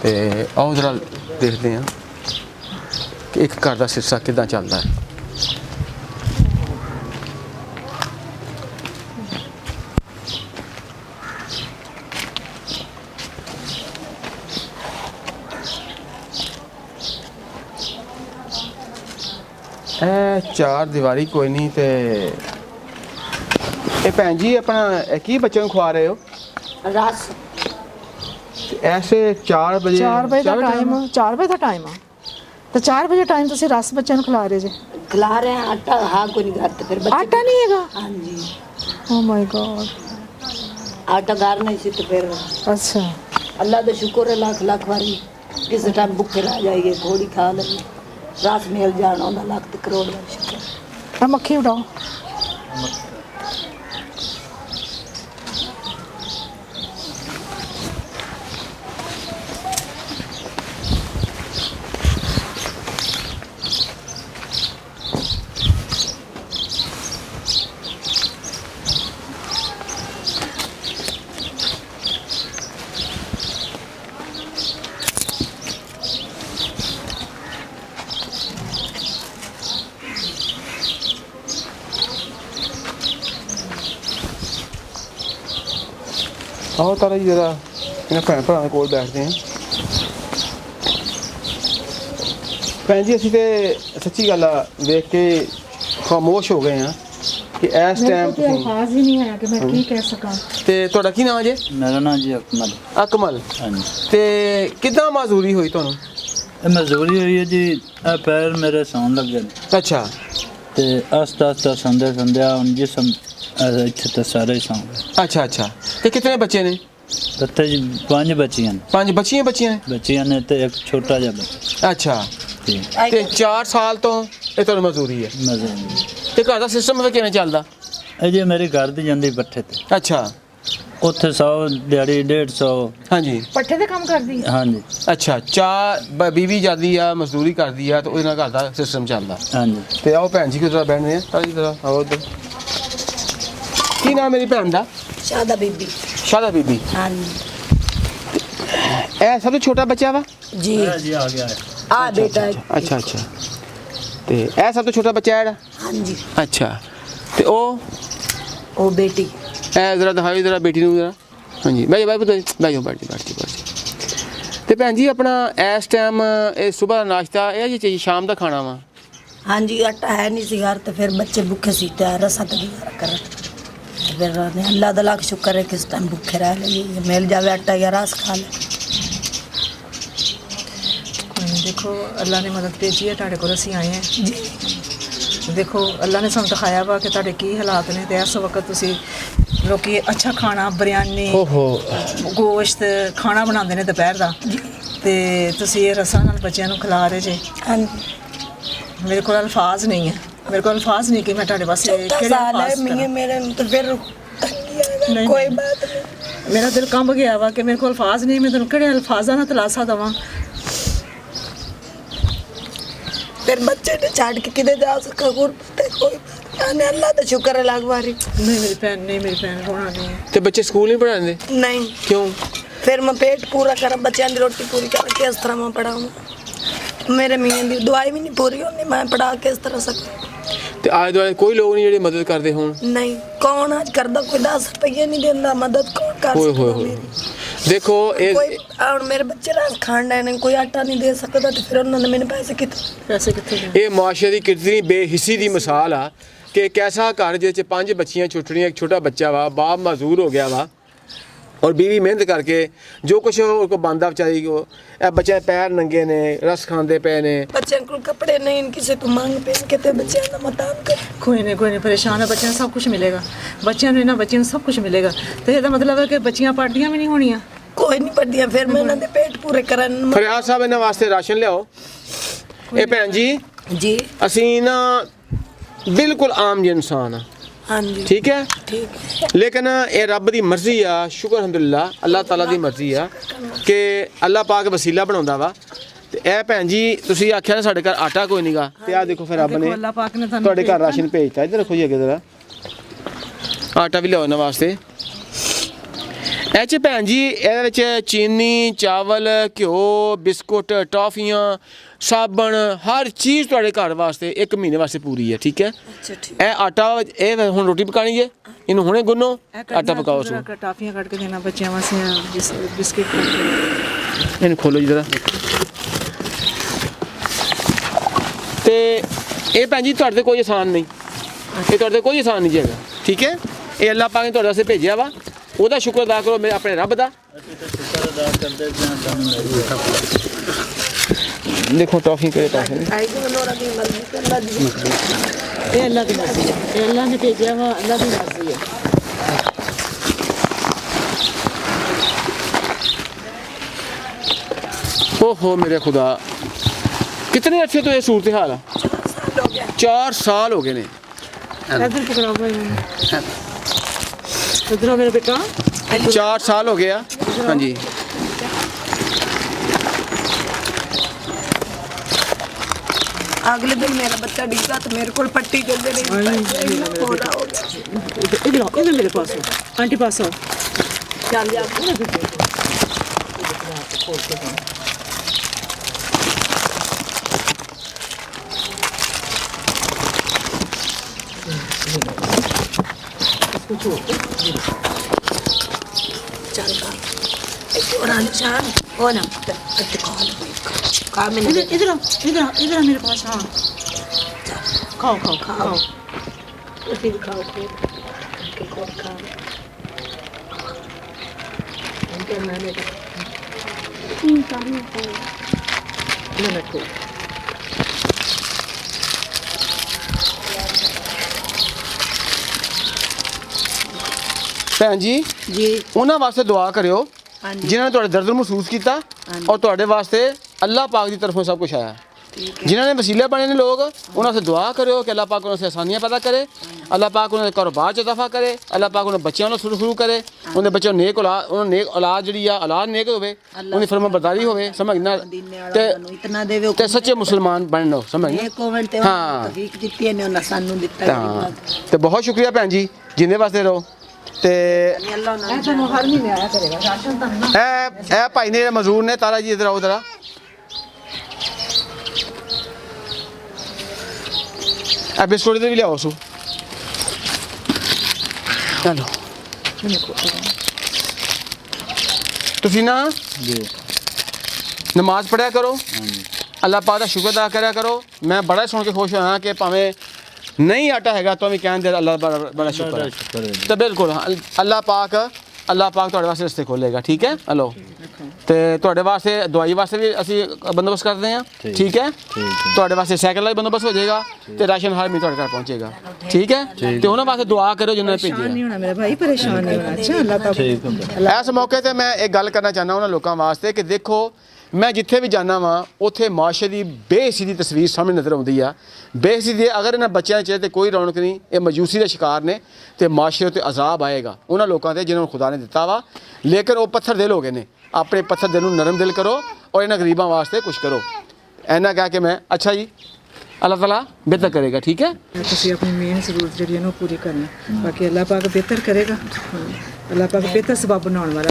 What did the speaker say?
ਤੇ ਆਓ ਜਰਾ ਦੇਖਦੇ ਹਾਂ ਕਿ ਇੱਕ ਘਰ ਦਾ ਸਿਰਸਾ ਕਿੱਦਾਂ ਚੱਲਦਾ ਹੈ। ਇਹ ਚਾਰ ਦੀਵਾਰੀ ਕੋਈ ਨਹੀਂ ਤੇ ਇਹ ਭੈਣ ਜੀ ਆਪਣਾ ਕੀ ਬੱਚਿਆਂ ਨੂੰ ਖਵਾ ਰਹੇ ਹੋ? रस ऐसे 4 बजे 4 ਵਜੇ ਦਾ ਟਾਈਮ 4 ਵਜੇ ਦਾ ਟਾਈਮ ਆ ਤੇ 4 ਵਜੇ ਟਾਈਮ ਤੁਸੀਂ ਰਸ ਬੱਚਿਆਂ ਨੂੰ ਖਿਲਾ ਰਹੇ ਜੇ? खिला रहे हैं आटा हाँ को नहीं घर तो फिर बच्चे ਆਟਾ ਨਹੀਂ ਹੈਗਾ? हाँ जी ਓ ਮਾਈ ਗॉड। आटा घर नहीं सी तो फिर ਅੱਛਾ अल्लाह का शुक्र है लाख लाख बारी किस टाइम भुखे रह जाइए थोड़ी खा लेंगे रस मिल जाना उन्हें लाख तो करोड़ का शुक्र। ਆ ਮੱਖੀ ਉਡਾਓ। आओ तारा जी जरा इन्हें भैन भरा कोल बैठते हैं। भैन जी असीं ते सच्ची गल आ वेख के खामोश हो गए हैं कि इस टाइम ਕੋਈ ਅਲਫਾਜ਼ ਹੀ ਨਹੀਂ ਹੈ ਕਿ ਮੈਂ ਕੀ ਕਹਿ ਸਕਾਂ। ਤੇ ਤੁਹਾਡਾ ਕੀ ਨਾਮ ਜੇ? मेरा नाम जी अकमल। ਅਕਮਲ। हाँ जी ਤੇ ਕਿੱਦਾਂ ਮਜ਼ਦੂਰੀ ਹੋਈ ਤੁਹਾਨੂੰ? ये मजदूरी हुई है जी ए पैर मेरे सौन लग गए ਅੱਛਾ ते आस्ता आस्ता संदे संदे हुन जिसम इत्थे ते सारे ही सौ गए। ਅੱਛਾ ਅੱਛਾ ਤੇ ਕਿੰਨੇ ਬੱਚੇ ਨੇ? बच्चे जी 5 बच्चियां ने। 5 ਬੱਚੀਆਂ ਨੇ? बच्चियां ने ते एक छोटा जा बच्चा। ਅੱਛਾ जी ਤੇ 4 ਸਾਲ ਤੋਂ ਇਹ ਤੁਹਾਨੂੰ ਮਜ਼ਦੂਰੀ ਹੈ मजे ਤੇ ਘਰ ਦਾ ਸਿਸਟਮ ਵੀ ਕਿਵੇਂ ਚੱਲਦਾ? ए जी मेरे घर दी जांदी पट्ठे ते ਅੱਛਾ ਉੱਥੇ 100 ਦਿਹਾੜੀ 150। ਹਾਂਜੀ ਪੱਠੇ ਤੇ ਕੰਮ ਕਰਦੀ? हाँ जी ਅੱਛਾ ਬੀਵੀ ਜਾਂਦੀ ਆ ਮਜ਼ਦੂਰੀ ਕਰਦੀ ਆ ਤੇ ਉਹਦੇ ਨਾਲ ਘਰ ਦਾ ਸਿਸਟਮ ਚੱਲਦਾ। हाँ जी ਤੇ ਆਓ ਭੈਣ ਜੀ ਕਿਸ ਤਰ੍ਹਾਂ ਬੈਠਦੇ ਆ ਤਾਂ ਜੀ ਜਰਾ ਆਓ ਇੱਧਰ। ਕੀ ਨਾਮ ਮੇਰੀ ਭੈਣ ਦਾ? शादा बीबी ਸ਼ਾਦਾ ਬੀਬੀ। हाँ जी ਇਹ ਸਭ ਤੋਂ ਛੋਟਾ ਬੱਚਾ ਵਾ? जी जी आ गया है। आ बेटा है। ਅੱਛਾ ਅੱਛਾ ਤੇ ਇਹ ਸਭ ਤੋਂ ਛੋਟਾ ਬੱਚਾ ਹੈ ਜਿਹੜਾ? हाँ जी ਅੱਛਾ ਤੇ ਉਹ वो बेटी ਇਹ ਜ਼ਰਾ ਦਿਖਾਓ ਜ਼ਰਾ ਬੇਟੀ ਨੂੰ ਜ਼ਰਾ। ਹਾਂਜੀ ਬੈਠ ਬਾਈ ਪੁੱਤ ਬੈਠ ਜਾਓ ਬੈਠ ਜਾਓ। ਤੇ ਭੈਣ ਜੀ ਆਪਣਾ ਇਸ ਟਾਈਮ ਇਹ ਸਵੇਰ ਦਾ ਨਾਸ਼ਤਾ ਇਹ ਜੀ ਸ਼ਾਮ ਦਾ ਖਾਣਾ ਵਾ? हाँ जी आटा है नहीं सी घर तो फिर बच्चे भूखे सीते हैं रसा तो गुजारा कर तो फिर अल्लाह का लाख शुक्र है किस टाइम भूखे रह ले मिल जावे आटा या रस खा ले। ਦੇਖੋ ਅੱਲਾ ਨੇ ਮਦਦ ਭੇਜੀ ਹੈ ਤੁਹਾਡੇ ਕੋਲ ਅਸੀਂ ਆਏ ਹਾਂ जी ਦੇਖੋ ਅੱਲਾ ਨੇ ਸਾਨੂੰ ਦਿਖਾਇਆ ਵਾ ਕਿ ਤੁਹਾਡੇ ਕੀ ਹਾਲਾਤ ਨੇ ਤੇ ਇਸ ਵਕਤ ਤੁਸੀਂ ਲੋਕੀ ਅੱਛਾ ਖਾਣਾ ਬਿਰਿਆਨੀ ਓਹੋ ਗੋਸ਼ਤ ਖਾਣਾ ਬਣਾਉਂਦੇ ਨੇ ਦੁਪਹਿਰ ਦਾ ਤੇ ਤੁਸੀਂ ਇਹ ਰਸਾਂ ਨਾਲ ਬੱਚਿਆਂ ਨੂੰ ਖਿਲਾ ਰਹੇ ਜੇ। हाँ जी ਮੇਰੇ ਕੋਲ ਅਲਫਾਜ਼ ਨਹੀਂ ਹੈ ਮੇਰੇ ਕੋਲ ਅਲਫਾਜ਼ ਨਹੀਂ ਕਿ ਮੈਂ ਤੁਹਾਡੇ ਵਾਸਤੇ ਕਿਹੜੇ साल है ਅਲਫਾਜ਼ ਕਰਾਂ। मेरे तो फिर नहीं, कोई नहीं। बात नहीं। ਮੇਰਾ ਦਿਲ ਕੰਬ ਗਿਆ ਵਾ ਕਿ ਮੇਰੇ ਕੋਲ ਅਲਫਾਜ਼ ਨਹੀਂ ਮੈਂ ਤੁਹਾਨੂੰ ਕਿਹੜੇ ਅਲਫਾਜ਼ਾਂ ਨਾਲ ਤਲਾਸ਼ਾ ਦੇਵਾਂ। फिर बच्चे ने छाड़ के किधर जा सका कोई बात नहीं अल्लाह का शुक्र है लाख बारी। ਨਹੀਂ ਮੇਰੀ ਭੈਣ ਰੋਣਾ नहीं है। ਤੇ ਬੱਚੇ ਸਕੂਲ ਨਹੀਂ ਪੜ੍ਹਾਉਂਦੇ नहीं ਕਿਉਂ? फिर मैं पेट पूरा करा बच्चों की रोटी पूरी कर किस तरह मैं पढ़ाऊँ मेरे मियाँ की दवाई भी नहीं पूरी होनी मैं पढ़ा किस तरह सकती। ਤੇ ਆਲੇ ਦੁਆਲੇ ਕੋਈ ਲੋਕ ਨਹੀਂ ਜਿਹੜੇ ਮਦਦ ਕਰਦੇ ਹੋਣ? नहीं कौन आज करदा कोई 10 रुपये नहीं देता मदद कौन कर ਹੋਏ ਹੋਏ सकता ਹੋਏ मेरी। ਦੇਖੋ ਇਹ कोई और मेरे बच्चे रात खान नहीं कोई आटा नहीं दे सकता तो फिर उन्होंने मैंने पैसे कितने ਪੈਸੇ ਕਿੱਥੇ ਗਏ? ਇਹ ਮੁਆਸ਼ਰੇ ਦੀ ਕਿਤਨੀ ਬੇਹਿੱਸੀ ਦੀ ਮਿਸਾਲ ਆ ਕਿ ਇੱਕ ਐਸਾ ਘਰ ਜਿਹਦੇ 'ਚ 5 ਬੱਚੀਆਂ ਛੋਟੀਆਂ ਇੱਕ ਛੋਟਾ ਬੱਚਾ ਵਾ ਬਾਪ ਮਜ਼ਦੂਰ ਹੋ ਗਿਆ ਵਾ और बीवी मेहनत करके जो कुछ उनको बांधा बेचारी को बच्चे पैर नंगे ने रस खाते पे ने बच्चों को कपड़े नहीं किसी को मांग पहन के ते बच्चे ना मतान कर ਕੋਈ ਨਹੀਂ ਪਰੇਸ਼ਾਨ ਹੈ ਬੱਚਿਆਂ ਨੂੰ ਸਭ ਕੁਝ ਮਿਲੇਗਾ ਬੱਚਿਆਂ ਨੂੰ ਇਹਨਾਂ ਬੱਚਿਆਂ ਨੂੰ ਸਭ ਕੁਝ ਮਿਲੇਗਾ ਤੇ ਇਹਦਾ ਮਤਲਬ ਹੈ ਕਿ ਬੱਚੀਆਂ ਪੜ੍ਹਦੀਆਂ ਵੀ ਨਹੀਂ ਹੋਣੀਆਂ। कोई नहीं पढ़दियां फिर मैं इन्हां दे पेट पूरे करन फरियाद साहब इन्हां वास्ते राशन लियाओ। ये भैन जी जी असी ना बिल्कुल आम जी इंसान हाँ हाँ जी ठीक है ठीक लेकिन ये रब की मर्जी आ शुक्र अल्हम्दुलिल्लाह अल्लाह ताला की मर्जी आ कि अल्लाह पाक वसीला बनाउंदा वा। ਤੇ ਇਹ ਭੈਣ ਜੀ ਤੁਸੀਂ ਆਖਿਆ ਨਾ ਸਾਡੇ ਘਰ ਆਟਾ ਕੋਈ ਨਹੀਂਗਾ ਤੇ ਆਹ ਦੇਖੋ ਫਿਰ ਰੱਬ ਨੇ ਅੱਲਾਹ ਪਾਕ ਨੇ ਤੁਹਾਨੂੰ ਤੁਹਾਡੇ ਘਰ ਰਾਸ਼ਨ ਭੇਜਤਾ। ਇੱਧਰ ਰੱਖੋ ਜੀ ਅੱਗੇ ਜ਼ਰਾ ਆਟਾ ਵੀ ਲਿਆਓ ਇਹਨਾਂ ਵਾਸਤੇ। ਇਹ 'ਚ ਭੈਣ ਜੀ ਇਹਦੇ ਵਿੱਚ ਚੀਨੀ, ਚਾਵਲ, ਘਿਓ, ਬਿਸਕੁਟ, ਟੌਫੀਆਂ, ਸਾਬਣ, ਹਰ ਚੀਜ਼ ਤੁਹਾਡੇ ਘਰ ਵਾਸਤੇ 1 ਮਹੀਨੇ ਵਾਸਤੇ ਪੂਰੀ ਹੈ, ਠੀਕ ਹੈ। ਅੱਛਾ ਠੀਕ। ਇਹ ਆਟਾ, ਇਹ ਹੁਣ ਰੋਟੀ ਪਕਾਣੀ ਹੈ, ਇਹਨੂੰ ਹੁਣੇ ਗੁੰਨੋ, ਆਟਾ ਪਕਾਓ ਸੋ। ਟਾਫੀਆਂ ਕੱਢ ਕੇ ਦੇਣਾ ਬੱਚਿਆਂ ਵਾਸਤੇ, ਬਿਸਕਿਟ ਕੱਢ ਕੇ। ਇਹਨੂੰ ਖੋਲੋ ਜੀ ਜ਼ਰਾ। ਤੇ ਇਹ ਭੈਣ ਜੀ ਤੁਹਾਡੇ ਤੇ ਕੋਈ ਆਸਾਨ ਨਹੀਂ, ਇਹ ਤੁਹਾਡੇ ਤੇ ਕੋਈ ਆਸਾਨ ਨਹੀਂ ਹੈਗਾ, ਠੀਕ ਹੈ। ਇਹ ਅੱਲਾਹ ਪਾਕ ਨੇ ਤੁਹਾਡੇ ਵਾਸਤੇ ਭੇਜਿਆ ਵਾ, ਉਹਦਾ ਸ਼ੁਕਰ ਅਦਾ ਕਰੋ ਮੇਰੇ ਆਪਣੇ ਰੱਬ ਦਾ। ਦੇਖੋ ਟੌਫੀ ਕਿਹੜੇ ਟੌਫੀ ਨੇ। ਇਹ ਅੱਲਾਹ ਦੀ ਮਰਜ਼ੀ ਹੈ, ਇਹ ਅੱਲਾਹ ਨੇ ਭੇਜਿਆ ਵਾ, ਅੱਲਾਹ ਦੀ ਮਰਜ਼ੀ ਹੈ। ओहो मेरे खुदा, कितने अच्छे तो ये सूरत हाल है। 4 साल हो गए ने। इधर पकड़ाओ भाई, इधर मेरे बेटा। 4 साल हो गया। हाँ जी। अगले दिन मेरा बच्चा डिगा तो मेरे को पट्टी कर दे रही। इधर मेरे पास हो, आंटी पास हो। चल जा चल और निशान हो ना काम में इधर इधर इधर मेरे पास। हाँ खाओ खाओ खाओ, उसी खाओ फिर खाओ। मैंने ਭੈਣ ਜੀ जी ਉਹਨਾਂ ਵਾਸਤੇ ਦੁਆ ਕਰਿਓ हाँ जी ਜਿਨ੍ਹਾਂ ਨੇ ਤੁਹਾਡੇ ਦਰਦ ਨੂੰ ਮਹਿਸੂਸ ਕੀਤਾ ਔਰ ਤੁਹਾਡੇ ਵਾਸਤੇ ਅੱਲਾਹ ਪਾਕ ਦੀ ਤਰਫੋਂ ਸਭ ਕੁਝ ਆਇਆ। जिन्हों ने वसीले बने ने लोग, उन्होंने दुआ करो कि अल्लाह पाक उन्हें आसानियाँ पैदा करे, अल्लाह पाक उन्हें कारोबार च इजाफा करे, अल्लाह पाक उन्हें बच्चों शुरू करे, उन्हें बच्चों नेक औलाद जी औलाद नेक होवे, उन्हें फरमाबरदारी होवे, समझना इतना देवे ते सच्चे मुसलमान बननो, समझना। एक कमेंट ते हाँ। तौफीक दित्ती है ने उन्हें सानू दित्ता हाँ तो बहुत शुक्रिया भैन जी, जिंदे वास्ते रहो। ते अल्लाह ना ऐसा हर महीने आया करेगा राशन तो ना। ए भाई ने मजदूर ने, तारा जी इधर आओ जरा। बिस्कुट भी लियाओ सो, चलो तुसी ना जी नमाज पढ़िया करो, हाँ जी अल्लाह पाक दा शुक्र अदा करा करो। मैं बड़ा सुन के खुश होया कि भावें नहीं आटा हैगा तो भी कहन दे अल्लाह बड़ा शुक्र है। शुक्र है जी। तो बिल्कुल अल्लाह पाक ਤੁਹਾਡੇ ਵਾਸਤੇ ਰਸਤੇ ਖੋਲੇਗਾ, ਠੀਕ ਹੈ। ਹਲੋ ਤੇ ਤੁਹਾਡੇ ਵਾਸਤੇ ਦਵਾਈ ਵਾਸਤੇ ਵੀ ਅਸੀਂ ਬੰਦੋਬਸਤ ਕਰਦੇ ਹਾਂ, ਠੀਕ ਹੈ। ਤੁਹਾਡੇ ਵਾਸਤੇ ਸਾਈਕਲ ਦਾ ਵੀ ਬੰਦੋਬਸਤ ਹੋ ਜਾਏਗਾ ਤੇ ਰਾਸ਼ਨ ਹਰ ਮਹੀਨੇ ਤੁਹਾਡੇ ਘਰ ਪਹੁੰਚੇਗਾ, ਠੀਕ ਹੈ। ਤੇ ਉਹਨਾਂ ਵਾਸਤੇ ਦੁਆ ਕਰੋ ਜਿਨ੍ਹਾਂ ਨੇ ਭੇਜਿਆ। नहीं होना मेरे भाई, परेशान नहीं होना। अच्छा अल्लाह ताला ठीक है। ਇਸ ਮੌਕੇ ਤੇ ਮੈਂ ਇੱਕ ਗੱਲ ਕਰਨਾ ਚਾਹੁੰਦਾ ਉਹਨਾਂ ਲੋਕਾਂ ਵਾਸਤੇ ਕਿ ਦੇਖੋ ਮੈਂ ਜਿੱਥੇ ਵੀ ਜਾਣਾ ਵਾਂ ਉੱਥੇ ਮਾਸ਼ਰੇ ਦੀ ਬੇਹਿੱਸੀ ਦੀ ਤਸਵੀਰ ਸਾਹਮਣੇ ਨਜ਼ਰ ਆਉਂਦੀ ਆ। ਬੇਹਿੱਸੀ ਦੀ ਅਗਰ ਇਹਨਾਂ ਬੱਚਿਆਂ ਦੇ ਚਿਹਰੇ ਤੇ ਕੋਈ ਰੌਣਕ ਨਹੀਂ, ਇਹ ਮਜੂਸੀ ਦਾ ਸ਼ਿਕਾਰ ਨੇ ਤੇ ਮਾਸ਼ਰੇ ਤੇ ਅਜ਼ਾਬ ਆਏਗਾ ਉਹਨਾਂ ਲੋਕਾਂ ਤੇ ਜਿਨ੍ਹਾਂ ਨੂੰ ਖੁਦਾ ਨੇ ਦਿੱਤਾ ਵਾ, ਲੇਕਿਨ ਉਹ ਪੱਥਰ ਦਿਲ ਹੋ ਗਏ ਨੇ। ਆਪਣੇ ਪੱਥਰ ਦਿਲ ਨੂੰ ਨਰਮ ਦਿਲ ਕਰੋ ਔਰ ਇਹਨਾਂ ਗਰੀਬਾਂ ਵਾਸਤੇ ਕੁਝ ਕਰੋ। ਇੰਨਾ ਕਹਿ ਕੇ ਮੈਂ ਅੱਛਾ ਜੀ अल्लाह ताला बेहतर करेगा, ठीक है। ਤੁਸੀਂ ਆਪਣੀ ਮੇਨ ਜ਼ਰੂਰਤ ਜਿਹੜੀ ਹੈ ਨਾ ਉਹ ਪੂਰੀ ਕਰਨੀ, ਬਾਕੀ ਅੱਲਾਹ ਪਾਕ ਬਿਹਤਰ ਕਰੇਗਾ। ਅੱਲਾਹ ਪਾਕ ਬਿਹਤਰ ਸਬਬ ਬਣਾਉਣ ਵਾਲਾ।